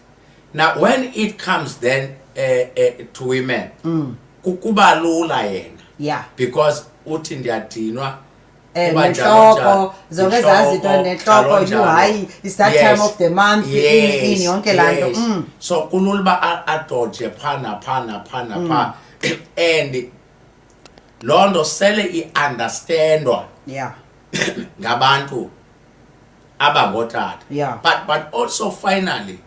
Now when it comes then to women kuba lula yena.
Yeah.
Because uthi ndiyadinwa
nenhloko zonke zazinto nenhloko you hayi it's that time of the month in yonke laa nto.
So kulula uba adoje phana and loo nto sele i-understandwa ngabantu abangootata.
Yeah.
But also finally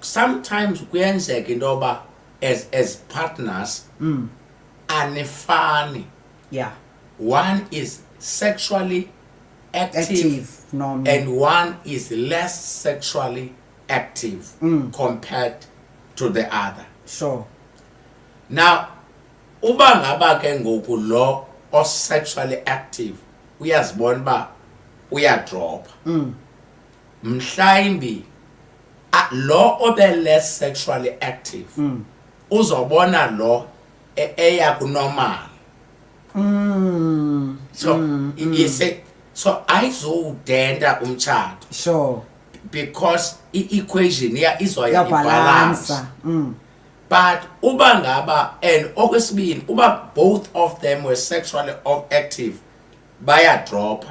sometimes kuyenzeka into yoba as partners anifani.
Yeah.
One is sexually active
normal.
and one is less sexually active compared to the other.
Sure.
Now, uba ngaba ke ngoku lo o sexually active uyazibona ba uyadrop. Mhlawumbi lo obe less sexually active uzobona lo eya ku normal. So so ayizowudenda umtshato.
Sure.
Because equation izoya
balance.
ibalance. But uba ngaba and okwesibini uba both of them were sexually active baya drop.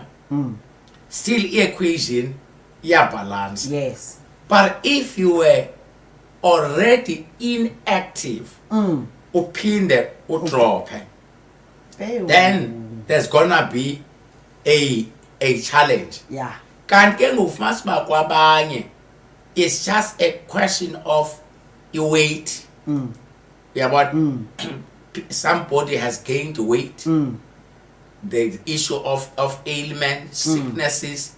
Still equation balance.
Yes.
But if you were already inactive, uphinde udrop, then there's gonna be a challenge.
Yeah.
Kanti ke ngufumasiba kwabanye, it's just a question of your weight. Yeah, but somebody has gained weight. The issue of ailments, sicknesses.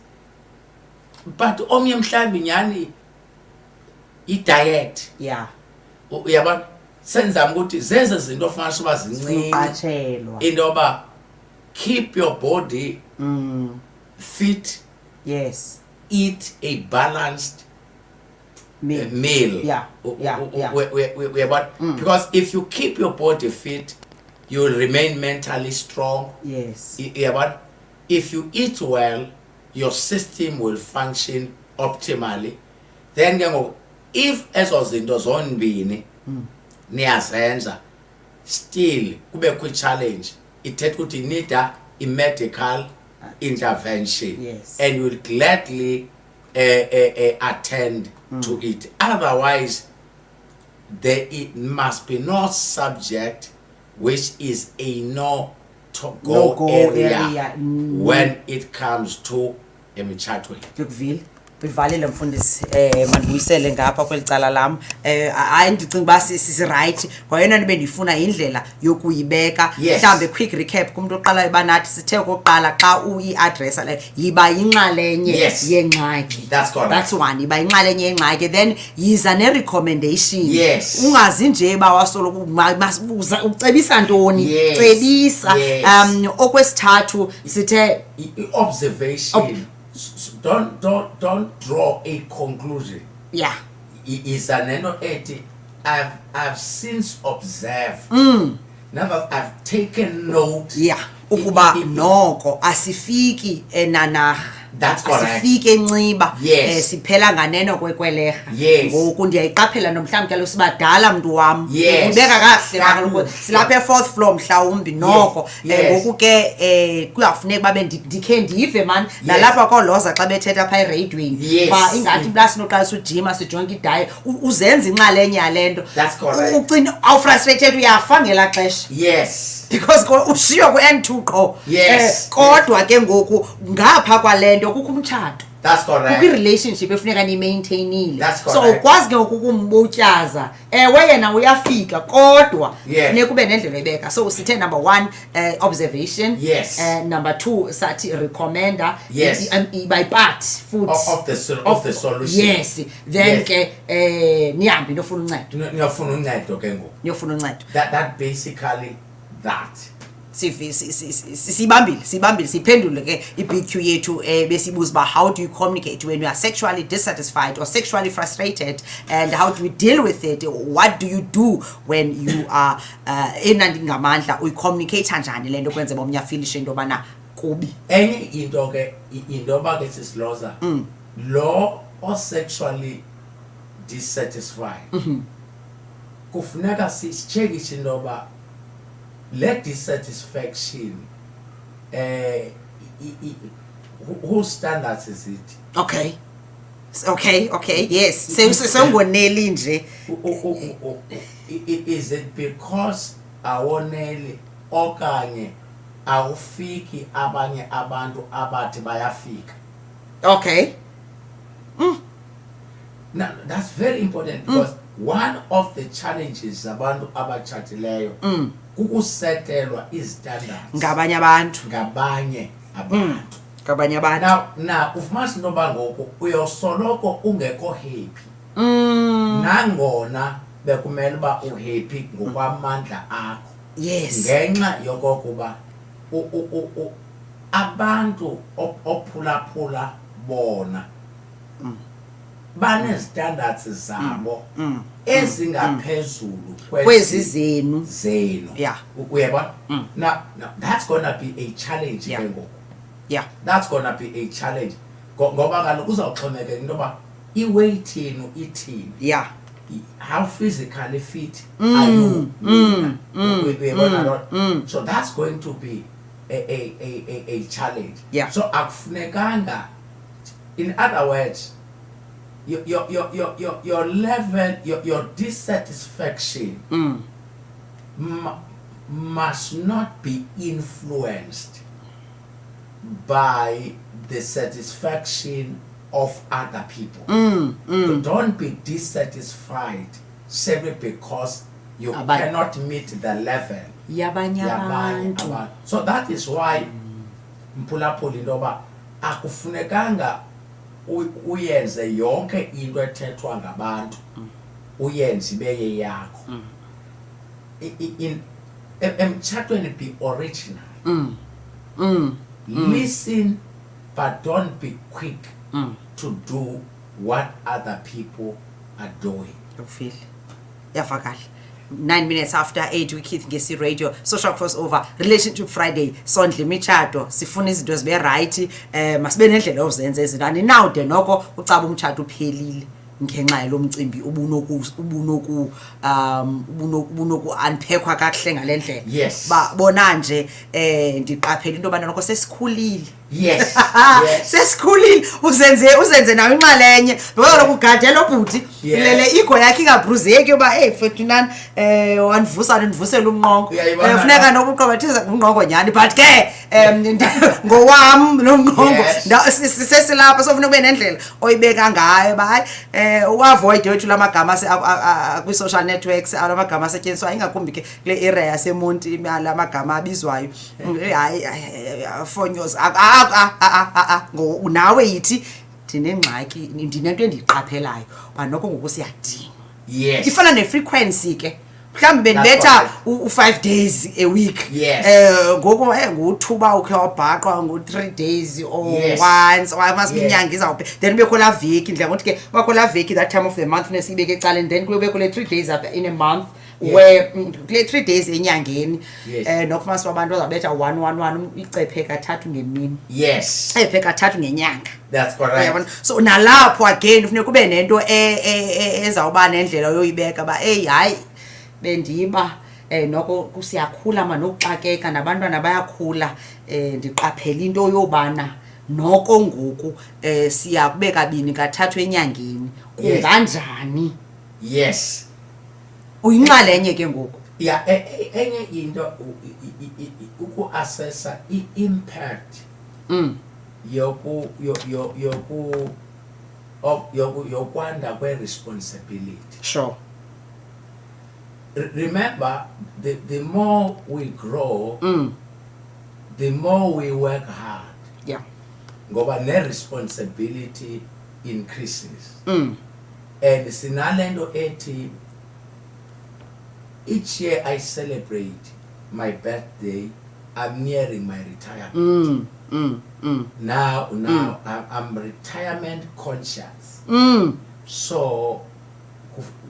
But omnye mhlambi nyani i-diet.
Yeah.
Uyabona senzama ukuthi zeze zinto ofanele uba zincinci into yoba keep your body fit.
Yes.
Eat a balanced meal.
Yeah.
Because if you keep your body fit, you will remain mentally strong.
Yes.
But if you eat well, your system will function optimally. Then if ezo zinto zombini niyazenza still kube kwi challenge, ithetha ukuthi need a medical intervention.
Yes.
And you will gladly attend to it. Otherwise, it must be no subject which is a no-go area when it comes to emitshatweni.
Ngikuvile bivalile mfundisi mandibuyisele ngapha kwelicala lam hayi ndicinga ba sisi right kwayona nibe ndifuna indlela yokuyibeka mhlambe quick recap kumuntu oqala ibanathi sithe okoqala xa uyi-addressa le yiba inxalenye yengxaki.
That's correct.
That's one. Yiba inxalenye yengxaki, then yiza ne-recommendation.
Yes.
Ungazi nje ba wasolo ucebisa ntoni, cebisa. Okwesithathu sithe
observation. Don't draw a conclusion.
Yeah.
Is an eti I've since observed. Now that I've taken note.
Yeah. Ukuba noko asifiki enanarha.
That's correct.
Asifike enciba.
Yes.
Siphela nganeno kwekweleha.
Yes.
Ngoku ndiyayiqaphela nomhlawumbe ke sibadala mntu wam.
Yes.
Ubeka kahle kaloku silapha e4th floor mhlawumbi noko. Ngoku ke kuyafuneka babe ndikhe ndive man nalapha koLhoza xa bethetha pha eradioweni ba ingathi blasi noqalisa ujima sijonge idiet uzenza inxalenye yalento.
That's correct.
Ucina awufrustrated uyafa ngela xesha.
Yes.
Because ushiyo ku N2 qho.
Yes.
Kodwa ke ngoku ngapha kwalento kukho umtshato.
That's correct.
Kukho relationship efuneka ni maintainile.
That's
So
correct.
ukwazi ke ukumbutyaza. Ewe yena uyafika kodwa funeka kube nendlela ebeka. So sithe number 1 observation.
Yes.
Number 2 sathi recommender.
Yes.
By part food
Of the solution.
Yes. Then ke nihambi nofuna uncedo.
Niyofuna uncedo ke ngoku.
Niyofuna uncedo.
That basically that.
Sibambile siphendule ke iBQ yethu besibuza ba how do you communicate when you are sexually dissatisfied or sexually frustrated, and how do we deal with it? What do you do when you are enandingamandla uyicommunicate kanjani lento kwenze bomnye afilishe into bana kubi?
Enye into ke indoba ke sisilhoza lo or sexually dissatisfied kufuneka sicheck indoba let dissatisfaction whose standards is it?
Okay, yes. Sewungoneli nje.
Is it because awoneli okanye awufiki abanye abantu abathi bayafika?
Okay.
Now that's very important because one of the challenges abantu abatshatileyo kukusetelwa standards
Ngabanye abantu.
ngabanye abantu.
kabanye abantu.
Now ufumanise into yoba ngoku uyosoloko ungekho happy. Nangona bekumele uba uhappy ngokwamandla akho.
Yes.
Ngenxa yokokuba abantu ophulaphula bona banezstandards zabo ezingaphezulu
kwezi zenu. Yeah.
Uyabona? Now that's gonna be a challenge ke ngoku.
Yeah.
That's gonna be a challenge. Ngoba kaloku uzawuxhomekeka into yoba i-weight yenu ithini.
Yeah.
How physically fit are you? So that's going to be a challenge.
Yeah.
So akufunekanga, in other words, your level, your dissatisfaction must not be influenced by the satisfaction of other people. Don't be dissatisfied simply because you cannot meet the level.
Yabanye.
So that is why mphulaphula into yoba akufunekanga uyenze yonke into ethethwa ngabantu uyenze ibe yakho. Emtshatweni be original. Listen, but don't be quick to do what other people are doing.
Ufile. Yavakala. 9 minutes after 8 we Keith ngesi radio social crossover relationship Friday sondle imitshato sifuna izinto zibe right masibe nendlela ozenza izinto now de noko ucaba umtshato uphelile ngenxa yalomcimbi ubunoku unpackwa kahle ngalendlela.
Yes.
Ba bona nje ndiqaphela into bana noko sesikhulile.
Yes.
Sesikhulile uzenze nawe inxalenye ngoba lokugadela obhuti lele ego yakhe ingabruzeki yoba fethu wanivusana nivusela umnqongo funeka nokuqobathisa umnqongo nyani but ke ngowam nomnqongo sisesilapha sofuna kube nendlela oyibeka ngayo ba uavoid wethu lamagama kwi social networks alamagama asetyenziswa ingakumbi ke kule area yaseMonti lamagama abizwayo hayi fonyozi nawe yithi ndinengxaki ndinento endiyiqaphelayo banoko ngoku siyadinga.
Yes.
Ifana ne-frequency ke mhlawumbe bendibetha u5 days a week.
Yes.
Ngoku nguthuba ukhe wabhaqwa ngo3 days or once or must be inyanga izawuphe then bekho la veki ndlela ngothi ke bakho la veki that time of the month nesibeke ecala and then kube kule 3 days in a month. Where kule 3 days enyangeni nokufumanisa abantu bazabetha 111 icephe kathathu ngemini.
Yes.
Icephe kathathu ngenyanga.
That's correct.
So nalapho again kufuneka kube nento ezawuba nendlela yoyibeka ba hayi bendiba noko kusiyakhula manokuxakeka nabantwana bayakhula ndiqaphela into yobana noko ngoku siya kube kabini kathathu enyangeni kunganjani.
Yes.
Uyinxalenye ke ngoku.
Yeah, enye into uku-assessa i-impact yokwanda kwe-responsibility.
Sure.
Remember, the more we grow, the more we work hard.
Yeah.
Ngoba ne-responsibility increases. And sinalendo ethi each year I celebrate my birthday, I'm nearing my retirement. Now I'm retirement conscious. So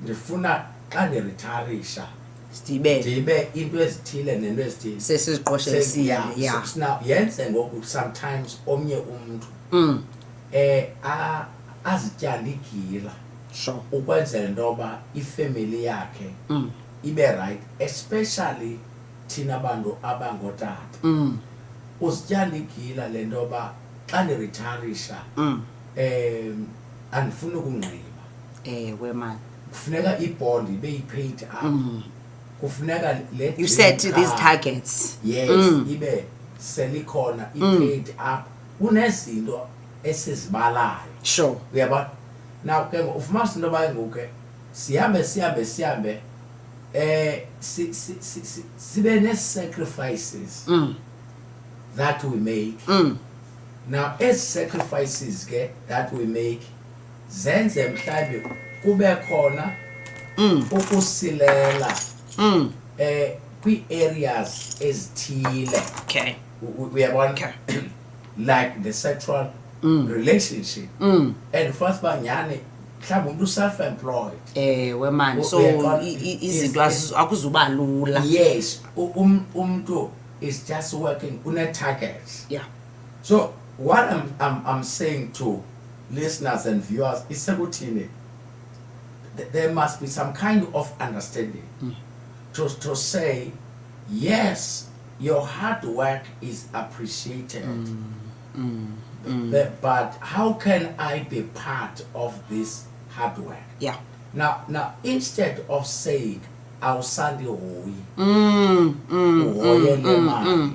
ndifuna xa ndiretirisha ndibe into ezithile nento ezithile
sesiziqoshelesile. Yeah.
Now yenze ngoku sometimes omnye umuntu azityala igila ukwenzela into yoba ifamily yakhe ibe right, especially thina bantu abangootata. Uzityala igila le nto yoba xa ndiretirisha andifuni ukungqiba.
Man.
Kufuneka ibond ibe yi-paid up. Kufuneka
you set these targets.
Yes. Ibe selikhona i-paid up. Kunezinto esizibalayo.
Sure.
Uyabona? Now ke ufumanisa into yoba ngoku sihambe sibe ne-sacrifices that we make Now, as sacrifices that we make, zenze mhlawumbe kube khona ukusilela kwi-areas ezithile.
Okay.
Uyabona? Like the sexual relationship. And first banyane mhlawumbe umuntu self-employed.
We man, so izinto akuzuba lula.
Yes, umuntu is just working on a target.
Yeah.
So what I'm saying to listeners and viewers is there must be some kind of understanding to say, yes, your hard work is appreciated. But how can I be part of this hard work?
Yeah.
Now instead of saying awusandi uhoye le mali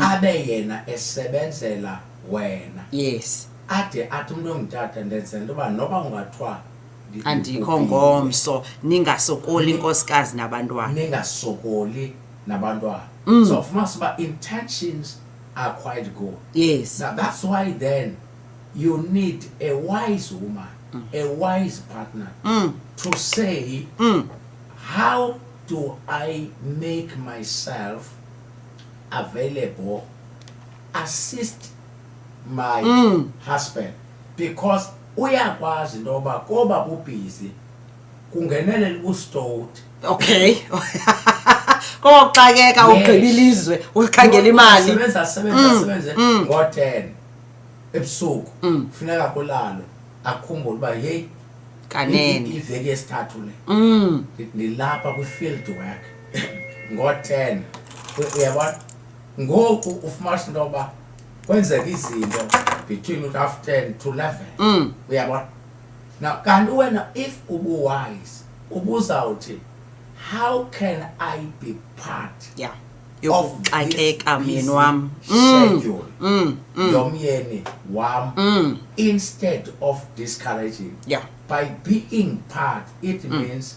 abe yena esebenzela wena.
Yes.
Ade athi umuntu ongithatha ndenze ntoba noba ungathiwa
andikho ngomso ningasokoli inkosikazi nabantwana.
Ningasokoli nabantwana. So for intentions are quite good.
Yes.
Now that's why then you need a wise woman, a wise partner to say, how do I make myself available, assist my husband? Because uyakwazi ndoba koba busy kungenele ustowed.
Okay. Koxakeka ugqilizwe ukhangela imali.
Sebenza ngo10 ebusuku kufuneka kulalo akukhumbule uba hey
kanene
iveki yesithathu le nilapha kwi-field work ngo10 uyabona ngoku ufumanisa ntoba kwenzeka izinto between half 10 to 11 uyabona. Now kanti wena if ubu-wise ubuzawuthi how can I be part of this schedule yomyeni wam instead of discouraging? By being part, it means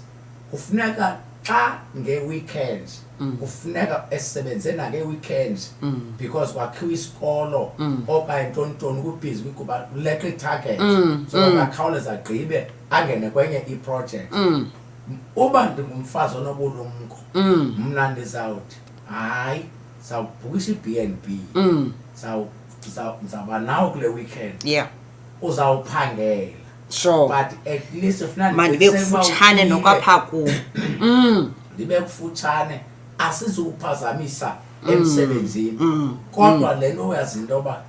kufuneka xa nge-weekends kufuneka esebenze nange-weekends because kwakhiwa isikolo okanye ntontoni kubhizi kuba uleqa i-target so akakhawuleza agqibe angene kwenye i-project. Uba ndingumfazi onobulumko mna ndizawuthi hayi zawubhukisha i-B&B zawuba nawo kule weekend uzawuphangela.
Sure.
But at least
mandibe kufutshane nokwapha ku
ndibe kufutshane asizukuphazamisa emsebenzini kodwa lento uyazi into yoba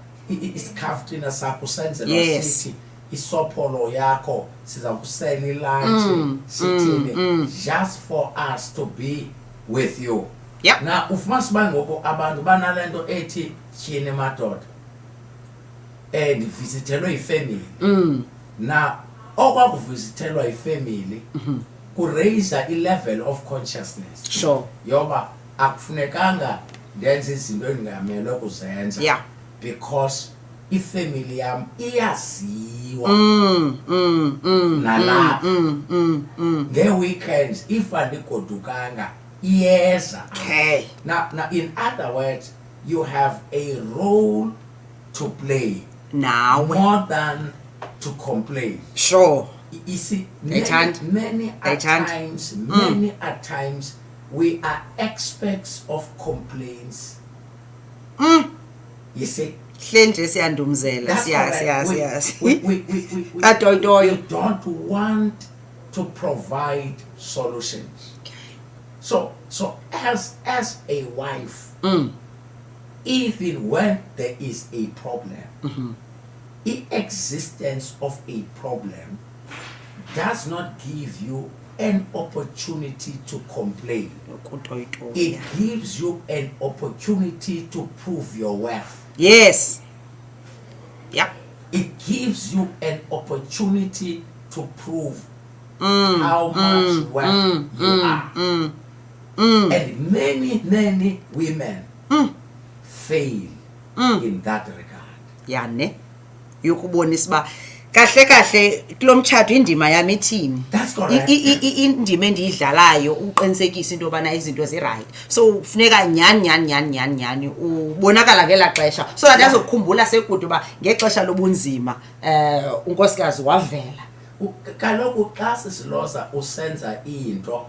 isikhafutina sakho senzela sithi isopholo yakho siza kusela ilunch sithini just for us to be with you. Na ufumanisa uba ngoku abantu banalento ethi tyhini madoda ndivisithelwe yifemily. Na okwakuvizithelwa yifemily kuraise i-level of consciousness.
Sure.
Yoba akufunekanga ndenze izinto endingamelwe kuzenza because ifamily yam iyaziwa nalapha ngee-weekends if andigodukanga iyeza. Now in other words you have a role to play
now
more than to complain.
Sure.
You see, many at times we are experts of complaints. You see, we don't want to provide solutions. So as a wife, even when there is a problem, the existence of a problem does not give you an opportunity to complain. It gives you an opportunity to prove your worth.
Yes.
It gives you an opportunity to prove how much worth you are. And many women fail in that regard.
Yokubonisa ba kahle kulomtshato indima yami ithini.
That's correct.
Indima endiyidlalayo uqinisekisa into yobana izinto zi-right, so kufuneka nyani ubonakala ngela xesha so that azokukhumbula sekude uba ngexesha lobunzima unkosikazi wavela.
Kaloku xa sisiloza usenza into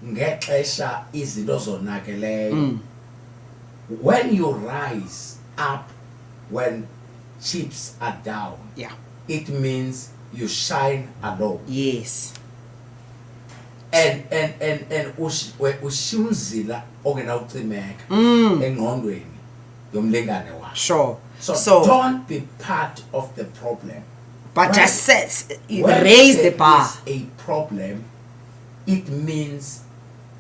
ngexesha izinto zonakeleyo, when you rise up when chips are down,
Yeah.
it means you shine alone.
Yes.
And ushimzila ongenawucimeka engqondweni yomlingane wakho.
Sure.
So don't be part of the problem.
But
Right.
just
When
raise the
there
bar.
is a problem, it means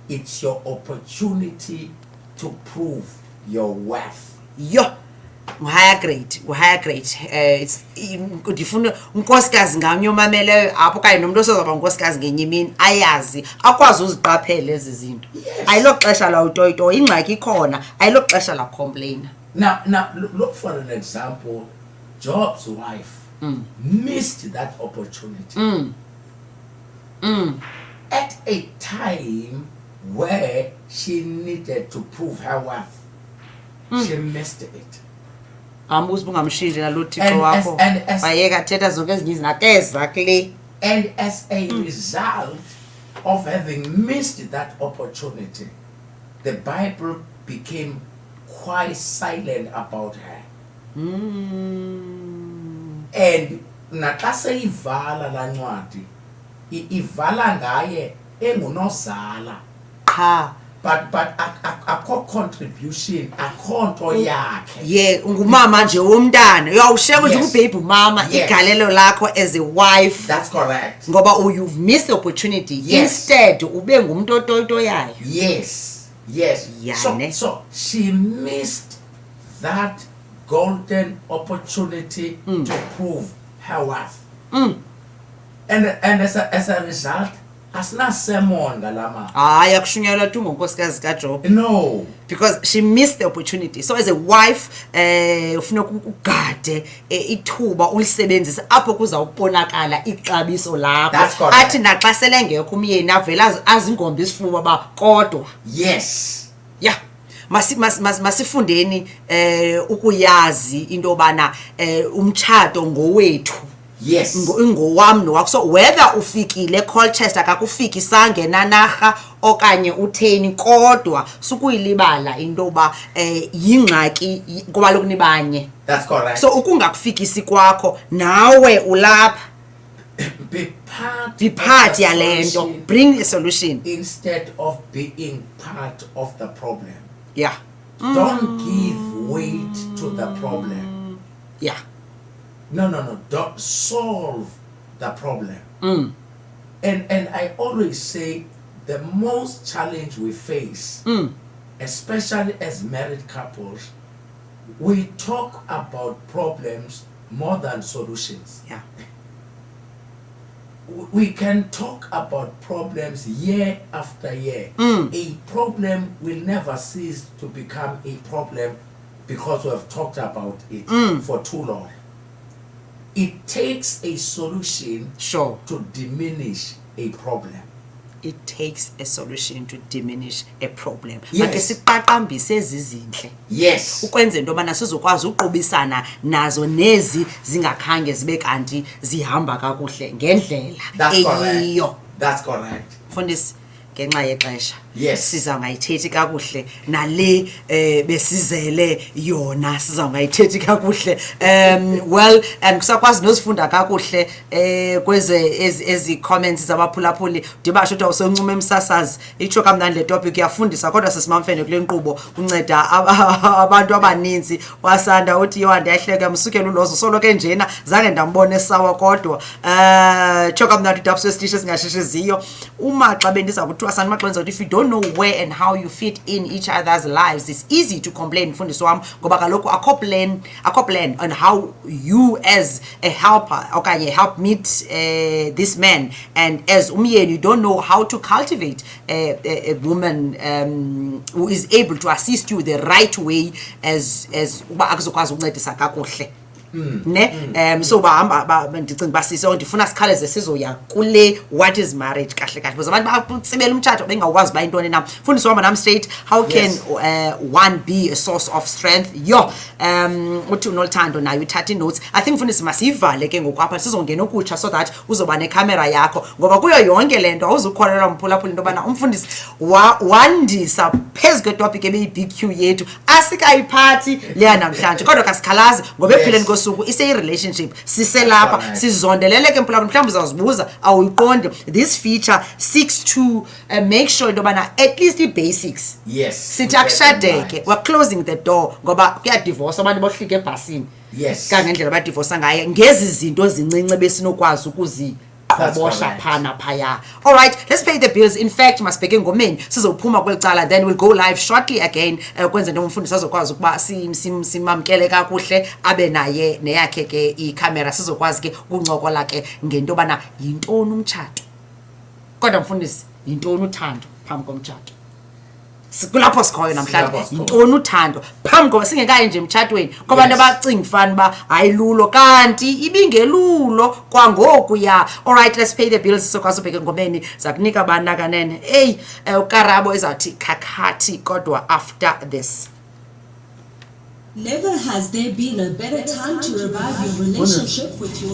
it's your opportunity to prove your worth.
Yo, higher grade. It's ndifuna unkosikazi ngamnye omameleyo apho okanye nomntu osozaba unkosikazi ngenye imini ayazi akwazi uziqaphela ezi zinto. Ayilo xesha la utoyito, ingxaki ikhona, ayilo xesha la complain.
Now look for an example. Job's wife missed that opportunity at a time where she needed to prove her worth. She missed it.
Ambuzi bungamshili nalo Thixo
And
wakho.
as-
Bayeka thetha zonke ezinye izinakeza kule.
And as a result of having missed that opportunity, the Bible became quite silent about her. And naxa seyivala la ncwadi, ivala ngaye engunozala.
Cha.
But akho contribution, akho nto yakhe.
Yeah, ungumama nje womntana. Uyawusheka ukuthi
Yes.
ubaby mama
Yes.
igalelo lakho as a wife.
That's correct.
Ngoba you've missed the opportunity.
Yes.
Instead ube ngumuntu otoyitoyayo.
Yes.
Yane.
So she missed that golden opportunity to prove her worth. And as a result, asinasemon ngalama.
Hayi akushunyelwa tu ngonkosikazi kaJob.
No.
Because she missed the opportunity. So as a wife ufuna ugade ithuba ulisebenzisa apho kuzawubonakala ixabiso lakho.
That's correct.
Athi naxa selengekho umyeni avela azingombe isifuba ba kodwa.
Yes.
Yeah. Masifundeni ukuyazi into bana umtshato ngowethu.
Yes.
Ngowami nowakho. So whether ufikile Colchester akakufiki sangena narha okanye utheni kodwa sukuyilibala into ba yingxaki ngoba lokunibanye.
That's correct.
So ukungakufikisi kwakho nawe ulapha.
Be
Be
part
part
of the
yalento.
solution
Bring a solution.
instead of being part of the problem.
Yeah.
Don't give weight to the problem.
Yeah.
No. Don't solve the problem. And I always say the most challenge we face, especially as married couples, we talk about problems more than solutions.
Yeah.
We can talk about problems year after year. A problem will never cease to become a problem because we have talked about it for too long. It takes a solution
Sure.
to diminish a problem.
It takes a solution to diminish a problem.
Yes.
Make siqaqambise ezizinhle.
Yes.
Ukwenza into bana sizokwazi uqobisana nazo nezi zingakhange zibe kanti zihamba kakuhle ngendlela
That's correct.
eyiyo.
That's correct.
Mfundisi ngenxa yexesha.
Yes.
Siza ngayithethi kakuhle nale besizele yona siza ngayithethi kakuhle. Well, kusakwazi nozifunda kakuhle kweze ezi comments zabaphulaphuli dibasho ukuthi awusoncuma emsasazi icho kamnandi le topic uyafundisa kodwa sesiMamfene kule nkqubo unceda abantu abaninzi wasanda uthi yohanda yahleka msukela uLhoza solo ke njena zange ndambone sawa kodwa cho kamnandi udabso stishe singashishiziyo uma xa bendiza kuthiwa sani maxenza ukuthi if you don't know where and how you fit in each other's lives, it's easy to complain mfundisi wami ngoba kaloku akho plan on how you as a helper okanye help meet this man, and as umyeni you don't know how to cultivate a woman who is able to assist you the right way as uba akuzokwazi ukuncedisa kakuhle ne so bahamba ndicinga uba sise ndifuna sikhawuleze sizoya kule what is marriage kahle kahle because abantu batsibela umtshato bengawukwazi uba intoni na mfundisi wami nam straight how can one be a source of strength uthi unothando nayo uthatha notes I think mfundisi masiyivale ke ngokwapha sizongena okutsha so that uzoba necamera yakho ngoba kuyo yonke lento awuzukholelwa mphulaphula into bana umfundisi wandisa phezu kwetopic ebeyi-big Q yethu asikayiphathi leya namhlanje kodwa kasikhalazi ngoba ephileni kosuku ise-relationship siselapha sizondelele ke mphulaphula mhlawumbe uzawuzibuza awuyiqondi this feature seeks to make sure into bana at least i-basics sithi akushadeke we're closing the door ngoba kuyadivorce abantu bohlika ebhasini kangendlela abadivorsa ngayo ngezi zinto zincinci besinokwazi ukuziqhobosha phana phaya. All right, let's pay the bills. In fact masibheke ngomeni sizophuma kwelicala then we'll go live shortly again kwenze into umfundisi azokwazi ukuba simamkele kakuhle abe naye neyakhe ke i-camera sizokwazi ke ukuncokola ke ngento bana yintoni umtshato kodwa mfundisi yintoni uthando phambi komtshato sikulapho sikhoyo namhlanje yintoni uthando phambi ngoba singekayi nje emtshatweni kwabantu abacinga fana ba hayilulo kanti ibingelulo kwangoku ya. All right, let's pay the bills sokwazi ubheke ngomeni zakunika bana kanene ukarabo ezawuthi khakhathi kodwa after this.
Never has there been a better time to revive your relationship with your